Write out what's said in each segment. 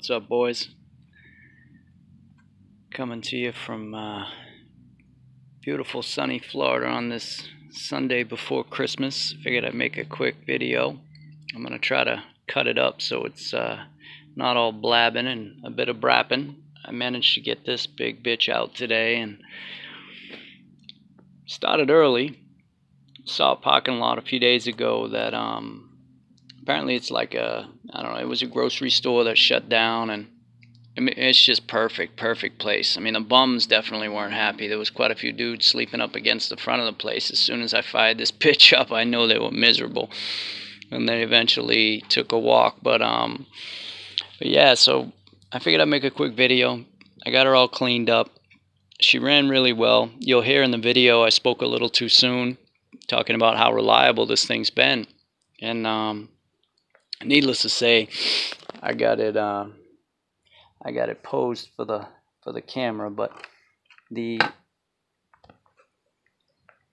What's up, boys? Coming to you from beautiful sunny Florida on this Sunday before Christmas. Figured I'd make a quick video. I'm gonna try to cut it up so it's not all blabbing and a bit of brapping. I managed to get this big bitch out today and started early. Saw a parking lot a few days ago that apparently it's like I don't know, it was a grocery store that shut down, and I mean, it's just perfect place. I mean, the bums definitely weren't happy. There was quite a few dudes sleeping up against the front of the place. As soon as I fired this pitch up, I know they were miserable, and they eventually took a walk. But yeah, so I figured I'd make a quick video. I got her all cleaned up. She ran really well. You'll hear in the video I spoke a little too soon, talking about how reliable this thing's been, and needless to say, I got it posed for the camera, but the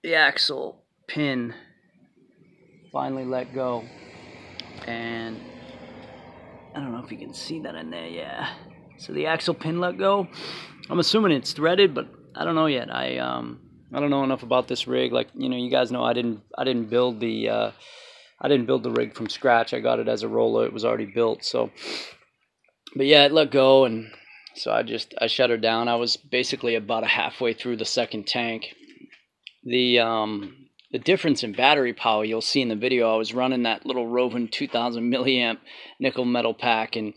axle pin finally let go, and I don't know if you can see that in there. Yeah, so the axle pin let go. I'm assuming it's threaded, but I don't know yet. I don't know enough about this rig. Like, you know, you guys know I didn't build the rig from scratch. I got it as a roller. It was already built. So, but yeah, it let go, and so I shut her down. I was basically about halfway through the second tank. The difference in battery power you'll see in the video. I was running that little Rovin 2000 milliamp nickel metal pack, and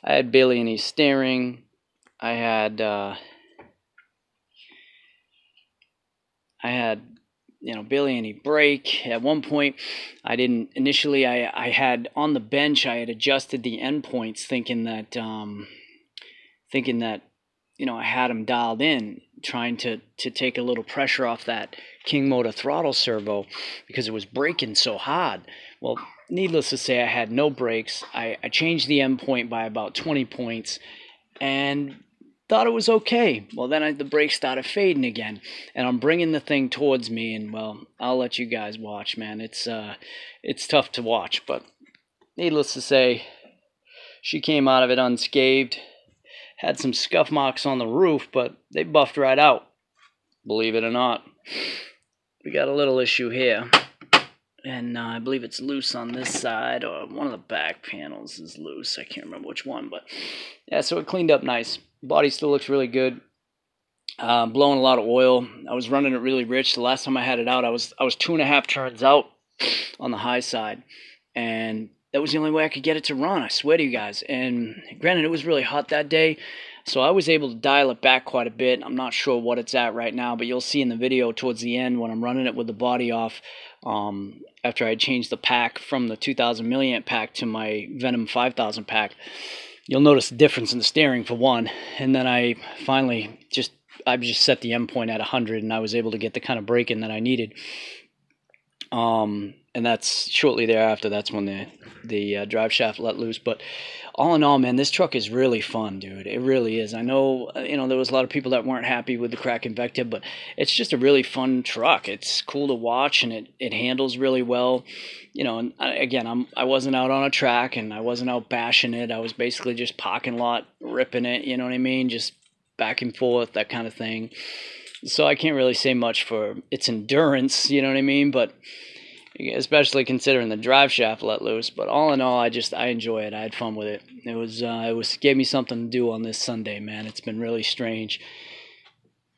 I had barely any steering. I had barely any brake. At one point, I had on the bench, I had adjusted the endpoints thinking that I had them dialed in, trying to take a little pressure off that King motor throttle servo because it was braking so hard. Well, needless to say, I had no brakes. I changed the endpoint by about 20 points and thought it was okay. Well, then the brakes started fading again, and I'm bringing the thing towards me, and well, I'll let you guys watch, man. It's tough to watch, but needless to say, she came out of it unscathed. Had some scuff marks on the roof, but they buffed right out, believe it or not. We got a little issue here, and I believe it's loose on this side, or one of the back panels is loose. I can't remember which one, but yeah, so it cleaned up nice. Body still looks really good. Blowing a lot of oil. I was running it really rich. The last time I had it out, I was 2.5 turns out on the high side, and that was the only way I could get it to run, I swear to you guys. And granted, it was really hot that day, so I was able to dial it back quite a bit. I'm not sure what it's at right now, but you'll see in the video towards the end when I'm running it with the body off, after I changed the pack from the 2000 milliamp pack to my Venom 5000 pack. You'll notice the difference in the steering for one, and then I finally just set the endpoint at 100, and I was able to get the kind of braking that I needed. And that's shortly thereafter. That's when the drive shaft let loose. But all in all, man, this truck is really fun, dude. It really is. I know, there was a lot of people that weren't happy with the Kraken Vekta, but it's just a really fun truck. It's cool to watch, and it handles really well. And again, I wasn't out on a track, and I wasn't out bashing it. I was basically just parking lot ripping it, you know what I mean? Just back and forth, that kind of thing. So I can't really say much for its endurance, you know what I mean? But especially considering the drive shaft let loose. But all in all, I enjoy it. I had fun with it. It gave me something to do on this Sunday, man. It's been really strange.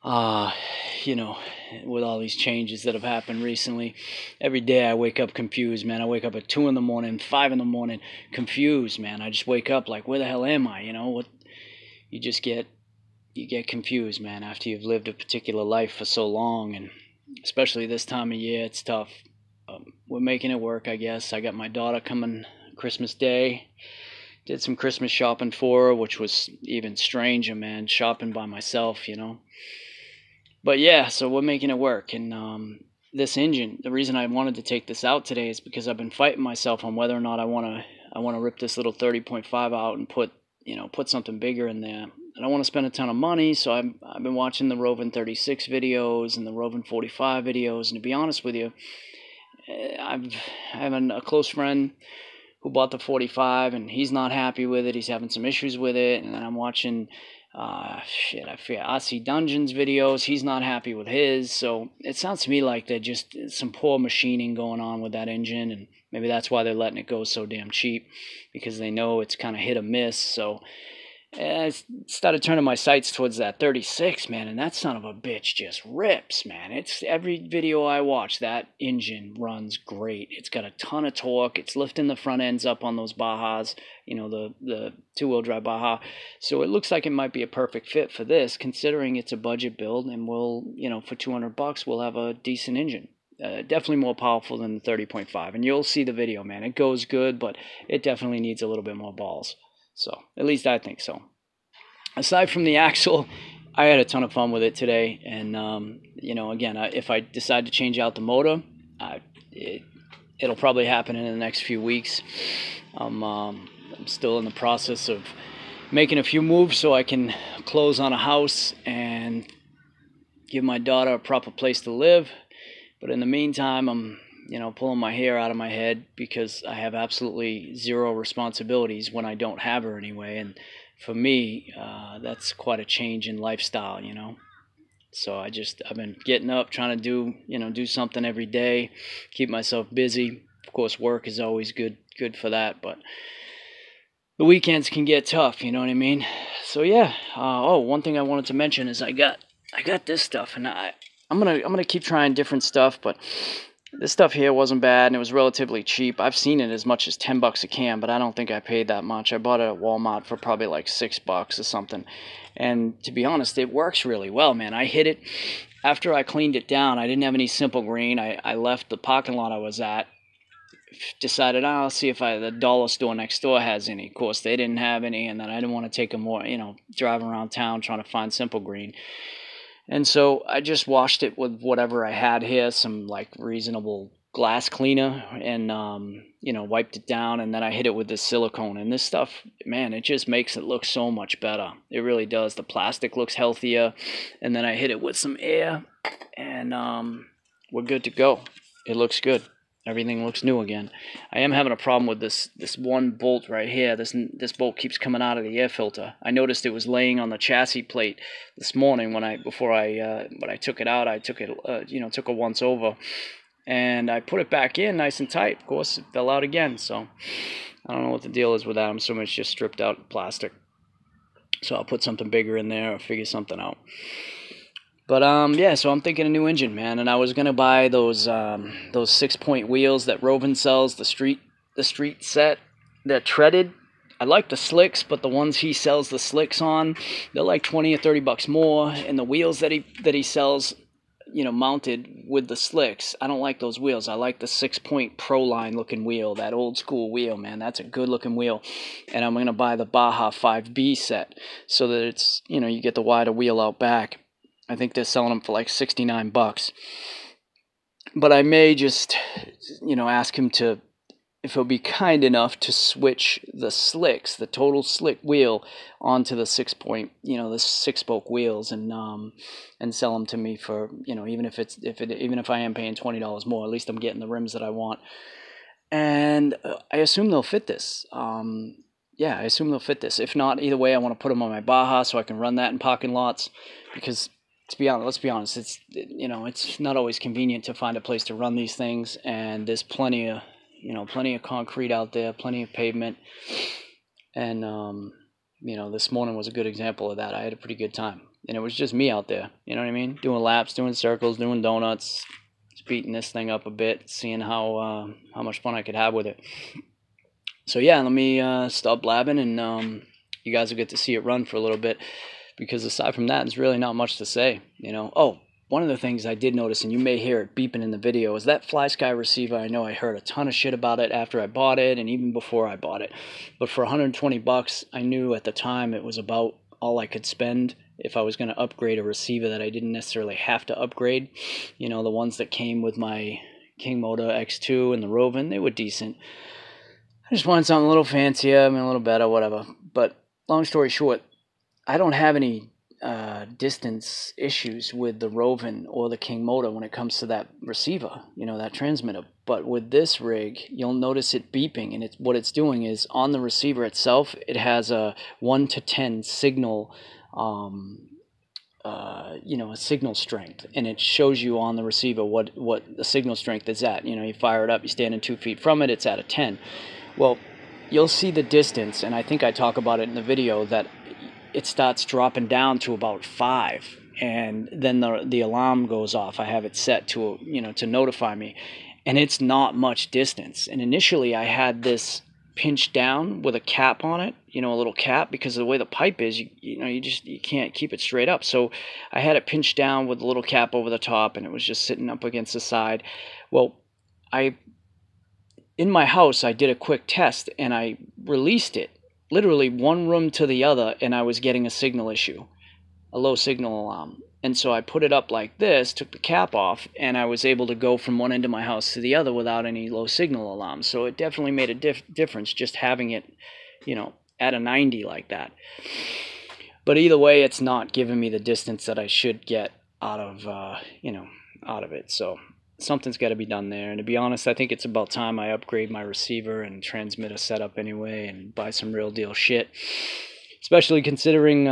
With all these changes that have happened recently. Every day I wake up confused, man. I wake up at 2 in the morning, 5 in the morning, confused, man. I just wake up like, where the hell am I? You get confused, man, after you've lived a particular life for so long, and especially this time of year, it's tough. We're making it work, I guess. I got my daughter coming Christmas Day. Did some Christmas shopping for her, which was even stranger, man, shopping by myself, But yeah, so we're making it work. And this engine, the reason I wanted to take this out today is because I've been fighting myself on whether or not I want to rip this little 30.5 out and put something bigger in there. I don't want to spend a ton of money, so I've been watching the Rovin 36 videos and the Rovin 45 videos, and to be honest with you, I have a close friend who bought the 45, and he's not happy with it. He's having some issues with it. And then I'm watching, I forget, Aussie Dungeons videos. He's not happy with his. So it sounds to me like they're just some poor machining going on with that engine, and maybe that's why they're letting it go so damn cheap, because they know it's kind of hit or miss. So I started turning my sights towards that 36, man, and that son of a bitch just rips, man. It's every video I watch, that engine runs great. It's got a ton of torque. It's lifting the front ends up on those Bajas, you know, the two-wheel drive Baja. So it looks like it might be a perfect fit for this, considering it's a budget build, and we'll, you know, for $200 we'll have a decent engine. Definitely more powerful than the 30.5, and you'll see the video, man. It goes good, but it definitely needs a little bit more balls. So, at least I think so. Aside from the axle, I had a ton of fun with it today. And, you know, again, if I decide to change out the motor, it'll probably happen in the next few weeks. I'm still in the process of making a few moves so I can close on a house and give my daughter a proper place to live. But in the meantime, I'm, you know, pulling my hair out of my head because I have absolutely zero responsibilities when I don't have her anyway. And for me, that's quite a change in lifestyle, you know. So I've been getting up, trying to do something every day, keep myself busy. Of course, work is always good for that, but the weekends can get tough, you know what I mean? So yeah. One thing I wanted to mention is I got this stuff, and I'm gonna keep trying different stuff, but this stuff here wasn't bad, and it was relatively cheap. I've seen it as much as $10 a can, but I don't think I paid that much. I bought it at Walmart for probably like $6 or something. And to be honest, it works really well, man. I hit it after I cleaned it down. I didn't have any Simple Green. I left the parking lot I was at. Decided, I'll see if the dollar store next door has any. Of course, they didn't have any, and then I didn't want to take them more, driving around town trying to find Simple Green. And so I just washed it with whatever I had here, some like reasonable glass cleaner, and wiped it down, and then I hit it with this silicone. And this stuff, man, it just makes it look so much better. It really does. The plastic looks healthier, and then I hit it with some air, and we're good to go. It looks good. Everything looks new again. I am having a problem with this one bolt right here. This bolt keeps coming out of the air filter. I noticed it was laying on the chassis plate this morning when I took it out. I took it took a once over, and I put it back in nice and tight. Of course, it fell out again. So I don't know what the deal is with that. I'm assuming it's just stripped out plastic. So I'll put something bigger in there or figure something out. But yeah, so I'm thinking a new engine, man, and I was gonna buy those 6-point wheels that Rovin sells, the street set. They're treaded. I like the slicks, but the ones he sells the slicks on, they're like $20 or $30 more. And the wheels that he sells, mounted with the slicks, I don't like those wheels. I like the 6-point Pro Line looking wheel, that old school wheel, man. That's a good looking wheel. And I'm gonna buy the Baja 5B set so that it's you get the wider wheel out back. I think they're selling them for like $69. But I may just, ask him if he'll be kind enough to switch the slicks, the total slick wheel, onto the 6-point, the 6-spoke wheels, and sell them to me for, even if I am paying $20 more, at least I'm getting the rims that I want. And I assume they'll fit this. Yeah, I assume they'll fit this. If not, either way, I want to put them on my Baja so I can run that in parking lots, because let's be honest, it's not always convenient to find a place to run these things, and there's plenty of concrete out there, plenty of pavement, and this morning was a good example of that. I had a pretty good time, and it was just me out there, you know what I mean, doing laps, doing circles, doing donuts, beating this thing up a bit, seeing how much fun I could have with it. So yeah, let me stop blabbing, and you guys will get to see it run for a little bit. Because aside from that, there's really not much to say, Oh, one of the things I did notice, and you may hear it beeping in the video, is that FlySky receiver. I know I heard a ton of shit about it after I bought it, and even before I bought it. But for $120, I knew at the time it was about all I could spend if I was going to upgrade a receiver that I didn't necessarily have to upgrade. The ones that came with my King Motor X2 and the Rovin, they were decent. I just wanted something a little fancier, a little better, whatever. But long story short, I don't have any distance issues with the Rovin or the King motor when it comes to that receiver, that transmitter. But with this rig, you'll notice it beeping, and what it's doing is on the receiver itself, it has a 1 to 10 signal, a signal strength, and it shows you on the receiver what the signal strength is at. You fire it up, you stand in 2 feet from it, it's at a 10. Well, you'll see the distance, and I think I talk about it in the video, that it starts dropping down to about 5, and then the alarm goes off. I have it set to to notify me, and it's not much distance. And initially I had this pinched down with a cap on it, a little cap, because of the way the pipe is, you can't keep it straight up. So I had it pinched down with a little cap over the top, and it was just sitting up against the side. Well, in my house, I did a quick test, and I released it literally one room to the other, and I was getting a signal issue, a low signal alarm. And so I put it up like this, took the cap off, and I was able to go from one end of my house to the other without any low signal alarm. So it definitely made a difference just having it, at a 90 like that. But either way, it's not giving me the distance that I should get out of, out of it. So something's got to be done there. And to be honest, I think it's about time I upgrade my receiver and transmitter setup anyway, and buy some real deal shit. Especially considering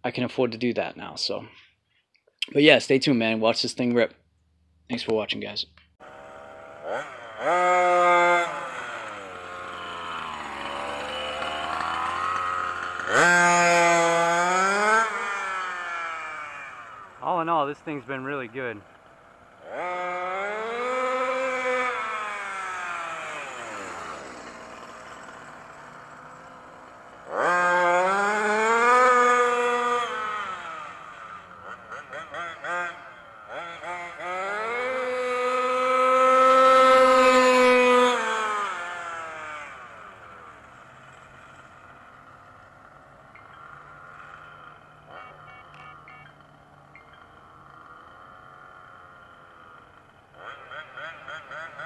I can afford to do that now. So, but yeah, stay tuned, man. Watch this thing rip. Thanks for watching, guys. All in all, this thing's been really good.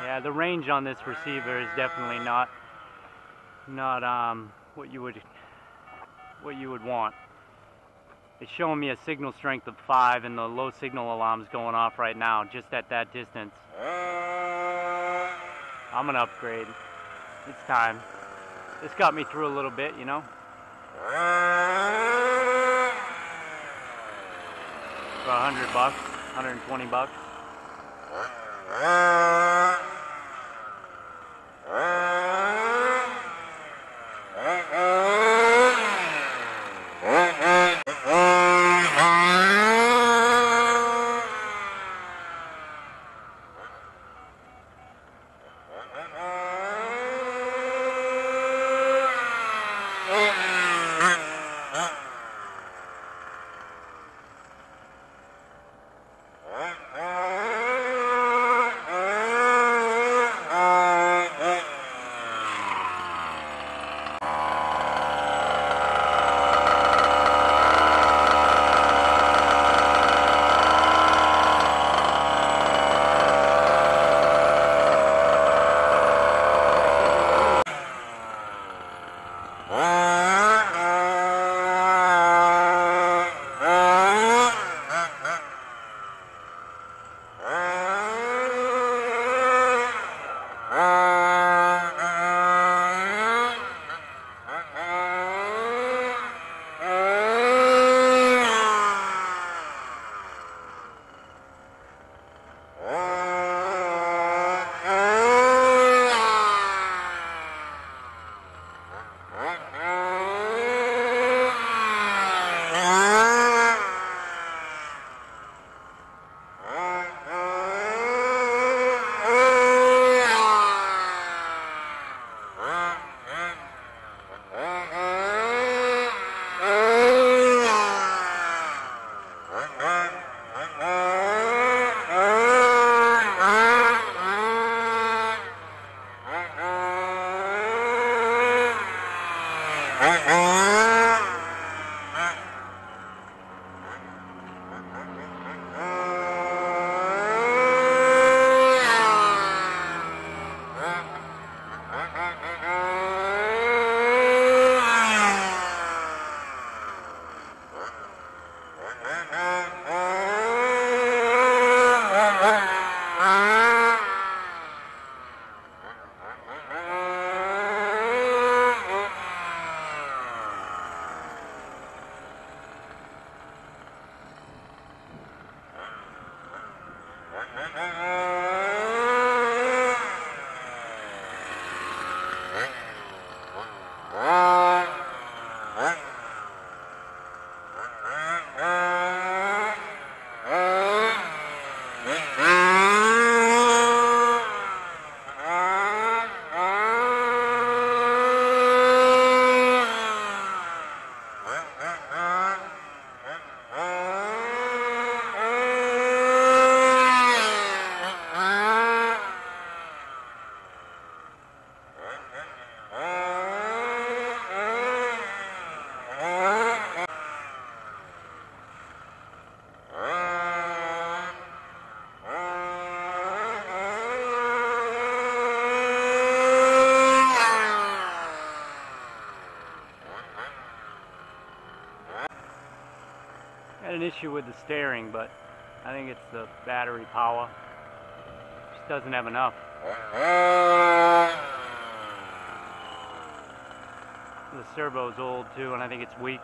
Yeah, the range on this receiver is definitely not what you would want. It's showing me a signal strength of 5, and the low signal alarm's going off right now, just at that distance. I'm gonna upgrade. It's time. This got me through a little bit, For $100, $120. Got an issue with the steering, but I think it's the battery power. Just doesn't have enough. The servo's old too, and I think it's weak.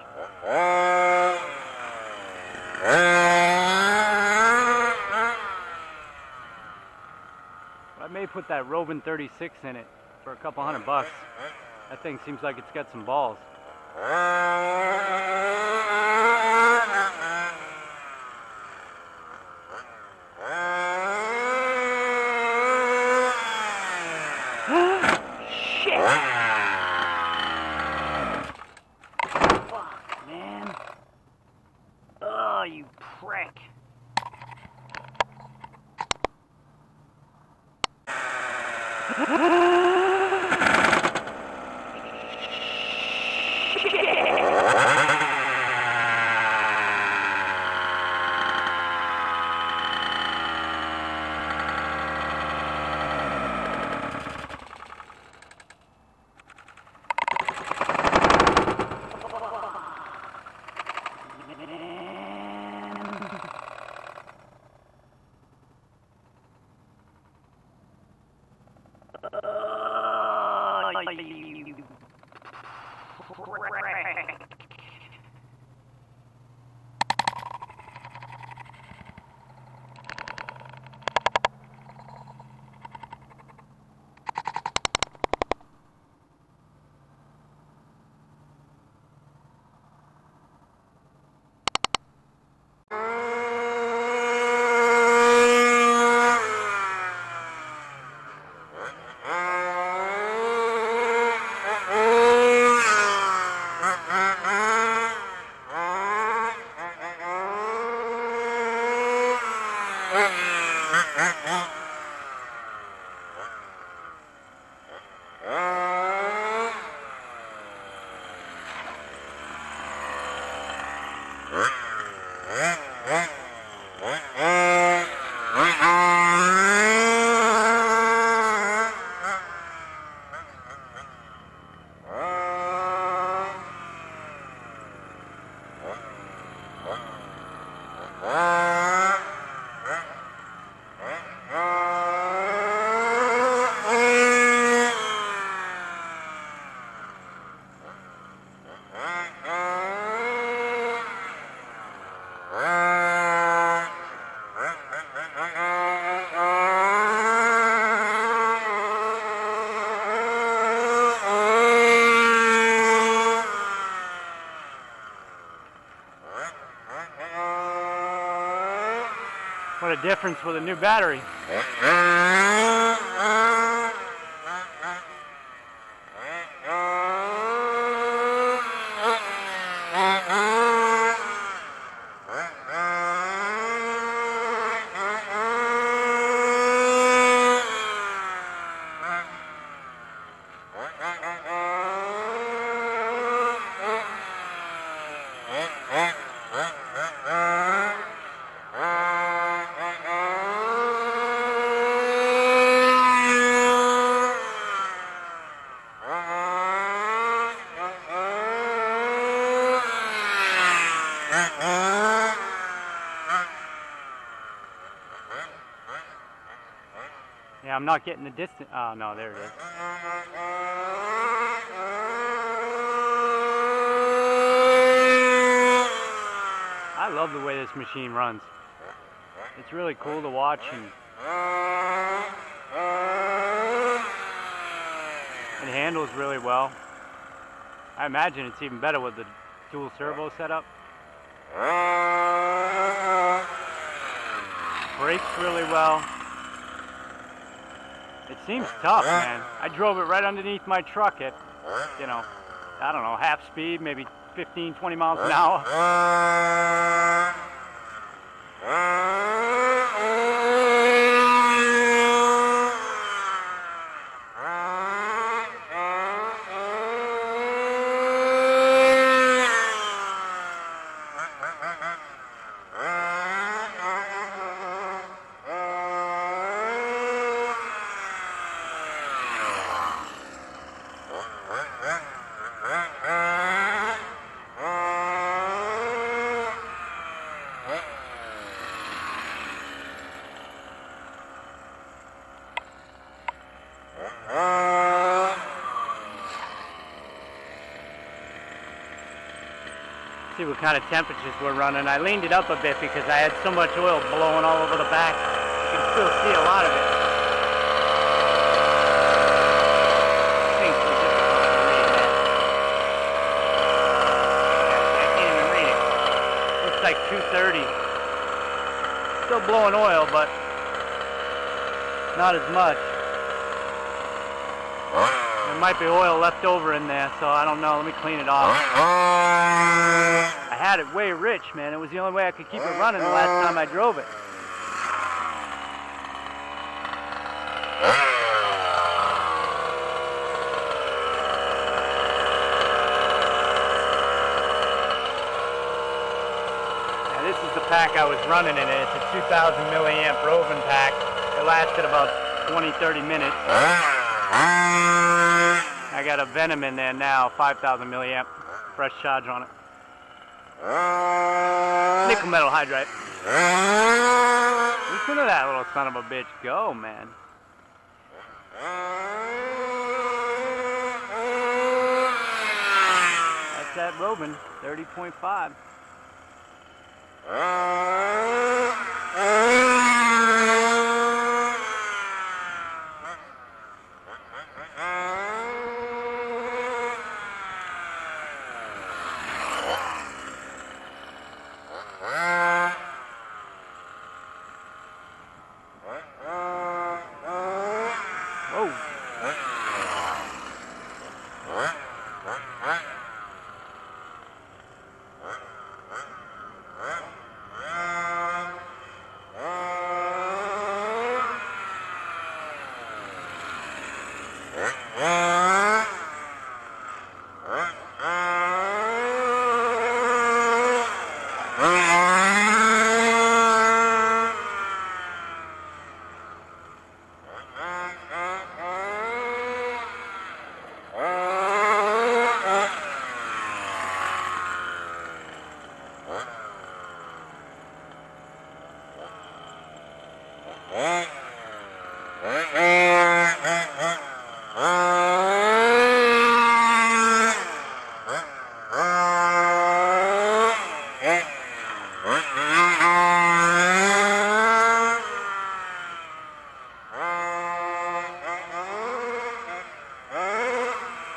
I may put that Rovin 36 in it for a couple $100. That thing seems like it's got some balls. Shit! Fuck, man. Oh, you prick. What a difference with a new battery. Yeah, I'm not getting the distance. Oh, no, there it is. I love the way this machine runs. It's really cool to watch, and it handles really well. I imagine it's even better with the dual servo setup. Brakes really well. It seems tough, man. I drove it right underneath my truck at, you know, I don't know, half speed, maybe 15, 20 miles an hour. See what kind of temperatures we're running. I leaned it up a bit because I had so much oil blowing all over the back. You can still see a lot of it. Things are difficult to read, man. I can't even read it. Looks like 230. Still blowing oil, but not as much. There might be oil left over in there, so I don't know. Let me clean it off. I had it way rich, man. It was the only way I could keep it running the last time I drove it. Now this is the pack I was running in it. It's a 2,000 milliamp roving pack. It lasted about 20-30 minutes. I got a Venom in there now, 5,000 milliamp, fresh charge on it. Nickel metal hydride. Listen to that little son of a bitch go, man. That's that Robin, 30.5.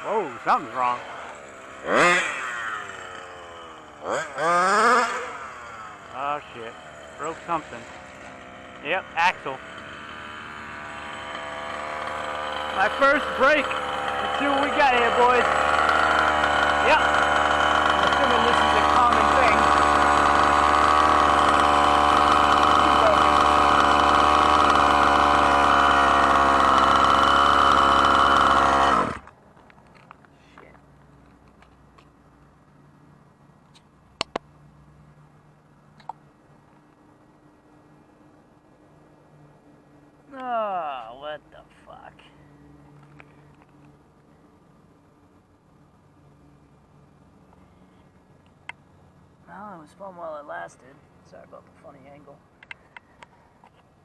Whoa, something's wrong. Oh shit, broke something. Yep, axle. My first break. Let's see what we got here, boys. Yep. I'm assuming this is a common thing. Oh, what the fuck? Well, it was fun while it lasted. Sorry about the funny angle.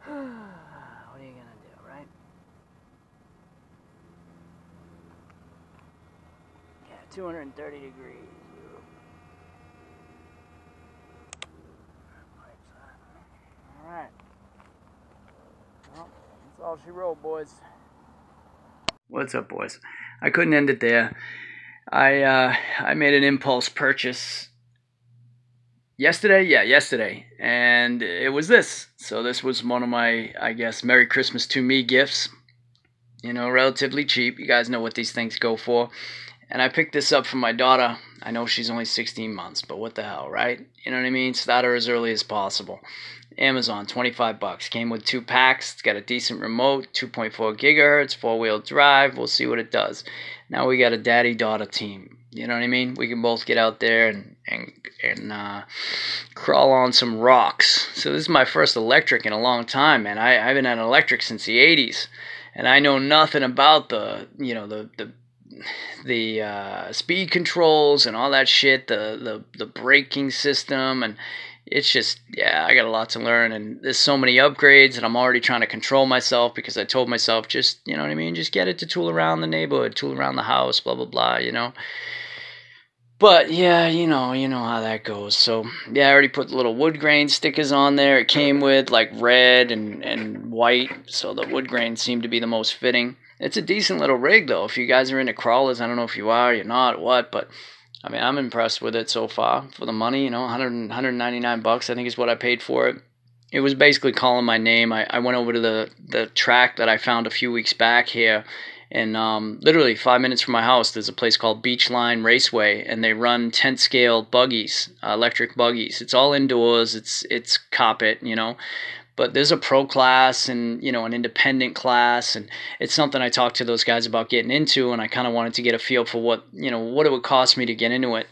What are you gonna do, right? Yeah, 230 degrees. Alright. Well, that's all she wrote, boys. What's up, boys? I couldn't end it there. I made an impulse purchase yesterday. Yeah, yesterday, and it was this. So this was one of my, I guess, Merry Christmas to me gifts. You know, relatively cheap. You guys know what these things go for. And I picked this up for my daughter. I know she's only 16 months, but what the hell, right? You know what I mean? Start her as early as possible. Amazon, 25 bucks. Came with 2 packs. It's got a decent remote, 2.4 gigahertz, 4-wheel drive. We'll see what it does. Now we got a daddy-daughter team. You know what I mean? We can both get out there and crawl on some rocks. So this is my first electric in a long time, man. I haven't had an electric since the 80s. And I know nothing about the speed controls and all that shit, the braking system, and it's just, yeah, I got a lot to learn, and there's so many upgrades, and I'm already trying to control myself because I told myself, just, you know what I mean, just get it to tool around the neighborhood, tool around the house, blah blah blah, you know. But yeah, you know how that goes. So yeah, I already put the little wood grain stickers on there. It came with like red and white, so the wood grain seemed to be the most fitting. It's a decent little rig though. If you guys are into crawlers, I don't know if you are, you're not, what, but I mean, I'm impressed with it so far for the money. You know, 199 bucks I think is what I paid for it. It was basically calling my name. I went over to the track that I found a few weeks back here. And literally 5 minutes from my house, there's a place called Beachline Raceway, and they run tent scale buggies, electric buggies. It's all indoors. It's carpet, you know. But there's a pro class and, you know, an independent class, and it's something I talked to those guys about getting into, and I kind of wanted to get a feel for what it would cost me to get into it.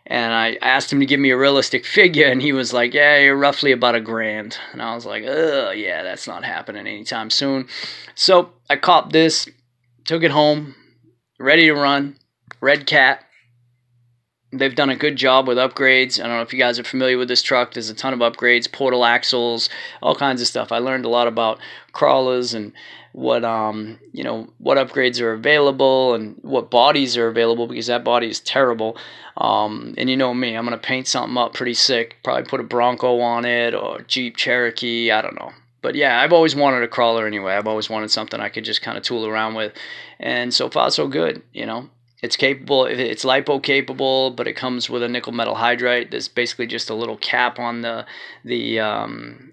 And I asked him to give me a realistic figure, and he was like, yeah, you're roughly about $1,000. And I was like, oh, yeah, that's not happening anytime soon. So I copped this. Took it home, ready to run, Red Cat. They've done a good job with upgrades. I don't know if you guys are familiar with this truck. There's a ton of upgrades, portal axles, all kinds of stuff. I learned a lot about crawlers and what what upgrades are available and what bodies are available, because that body is terrible. And you know me, I'm going to paint something up pretty sick. Probably put a Bronco on it or Jeep Cherokee, I don't know. But yeah, I've always wanted a crawler anyway. I've always wanted something I could just kind of tool around with. And so far, so good, you know. It's capable, it's lipo capable, but it comes with a nickel metal hydride. There's basically just a little cap on the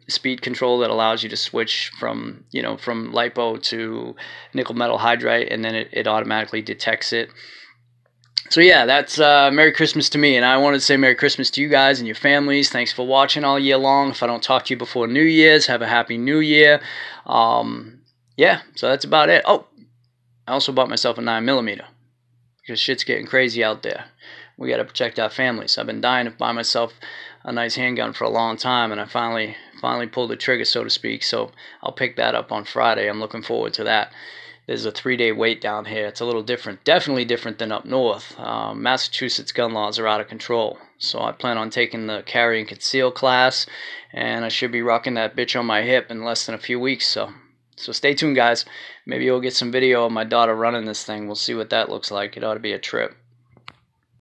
speed control that allows you to switch from lipo to nickel metal hydride, and then it automatically detects it. So yeah, that's Merry Christmas to me, and I wanted to say Merry Christmas to you guys and your families. Thanks for watching all year long. If I don't talk to you before New Year's, have a Happy New Year. Yeah, so that's about it. Oh, I also bought myself a 9mm because shit's getting crazy out there. We got to protect our families. I've been dying to buy myself a nice handgun for a long time, and I finally pulled the trigger, so to speak. So I'll pick that up on Friday. I'm looking forward to that. There's a 3-day wait down here. It's a little different, definitely different than up north. Massachusetts gun laws are out of control. So I plan on taking the carry and conceal class, and I should be rocking that bitch on my hip in less than a few weeks. So stay tuned, guys. Maybe you'll get some video of my daughter running this thing. We'll see what that looks like. It ought to be a trip.